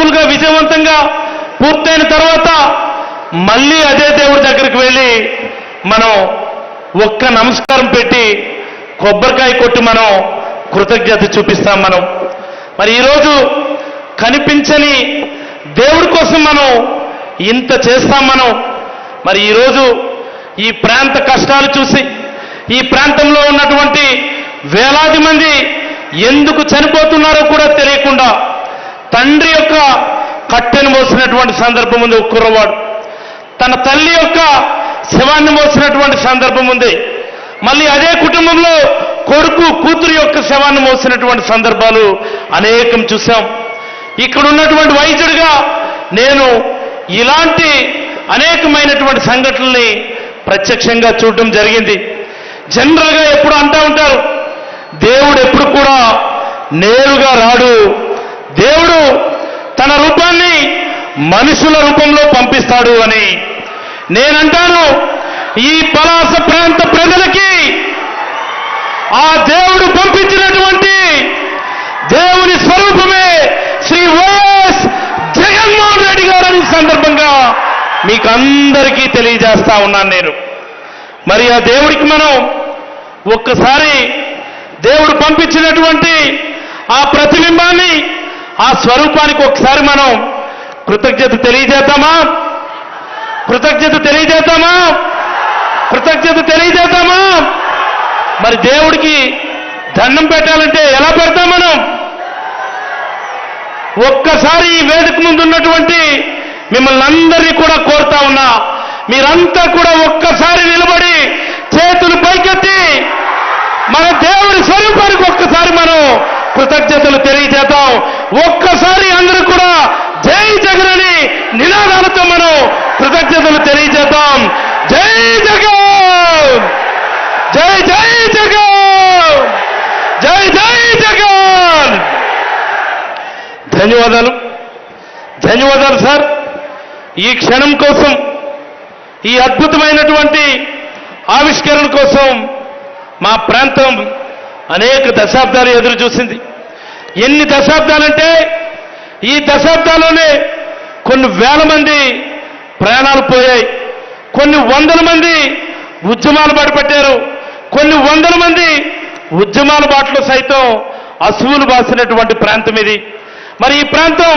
సక్సెస్ఫుల్గా విజయవంతంగా పూర్తయిన తర్వాత మళ్ళీ అదే దేవుడి దగ్గరికి వెళ్ళి మనం ఒక్క నమస్కారం పెట్టి కొబ్బరికాయ కొట్టి మనం కృతజ్ఞత చూపిస్తాం మనం. మరి ఈరోజు కనిపించని దేవుడి కోసం మనం ఇంత చేస్తాం మనం. మరి ఈరోజు ఈ ప్రాంత కష్టాలు చూసి ఈ ప్రాంతంలో ఉన్నటువంటి వేలాది మంది ఎందుకు చనిపోతున్నారో కూడా తెలియకుండా తండ్రి యొక్క కట్టెను మోసినటువంటి సందర్భం ఉంది. ఒక కుర్రవాడు తన తల్లి యొక్క శవాన్ని మోసినటువంటి సందర్భం ఉంది. మళ్ళీ అదే కుటుంబంలో కొడుకు కూతురు యొక్క శవాన్ని మోసినటువంటి సందర్భాలు అనేకం చూశాం. ఇక్కడ ఉన్నటువంటి వైద్యుడిగా నేను ఇలాంటి అనేకమైనటువంటి సంఘటనల్ని ప్రత్యక్షంగా చూడడం జరిగింది. జనరల్గా ఎప్పుడు అంటూ ఉంటారు, దేవుడు ఎప్పుడు కూడా నేరుగా రాడు, దేవుడు తన రూపాన్ని మనుషుల రూపంలో పంపిస్తాడు అని. నేనంటాను, ఈ పలాస ప్రాంత ప్రజలకి ఆ దేవుడు పంపించినటువంటి దేవుని స్వరూపమే శ్రీ వైఎస్ జగన్మోహన్ రెడ్డి గారని సందర్భంగా మీకు అందరికీ తెలియజేస్తా ఉన్నాను నేను. మరి ఆ దేవుడికి మనం ఒక్కసారి దేవుడు పంపించినటువంటి ఆ ప్రతిబింబాన్ని, ఆ స్వరూపానికి ఒకసారి మనం కృతజ్ఞత తెలియజేద్దామా? కృతజ్ఞత తెలియజేద్దామా? కృతజ్ఞత తెలియజేద్దామా? మరి దేవుడికి దండం పెట్టాలంటే ఎలా పెడతాం మనం? ఒక్కసారి ఈ వేదిక ముందు ఉన్నటువంటి మిమ్మల్ని అందరినీ కూడా కోరుతా ఉన్నా, మీరంతా కూడా ఒక్కసారి నిలబడి చేతులు పైకెత్తి మన దేవుడి స్వరూపానికి ఒక్కసారి మనం కృతజ్ఞతలు తెలియజేద్దాం. ఒక్కసారి అందరూ కూడా జై జగన్ అని నినాదాలతో మనం కృతజ్ఞతలు తెలియజేద్దాం. జై జగన్, జై జై జగన్, జై జై జగన్. ధన్యవాదాలు, ధన్యవాదాలు సార్. ఈ క్షణం కోసం, ఈ అద్భుతమైనటువంటి ఆవిష్కరణ కోసం మా ప్రాంతం అనేక దశాబ్దాలు ఎదురు చూసింది. ఎన్ని దశాబ్దాలంటే ఈ దశాబ్దాల్లోనే కొన్ని వేల మంది ప్రాణాలు పోయాయి, కొన్ని వందల మంది ఉద్యమాలు బాటపట్టారు, కొన్ని వందల మంది ఉద్యమాల బాటలో సైతం అసువులు బాసినటువంటి ప్రాంతం ఇది. మరి ఈ ప్రాంతం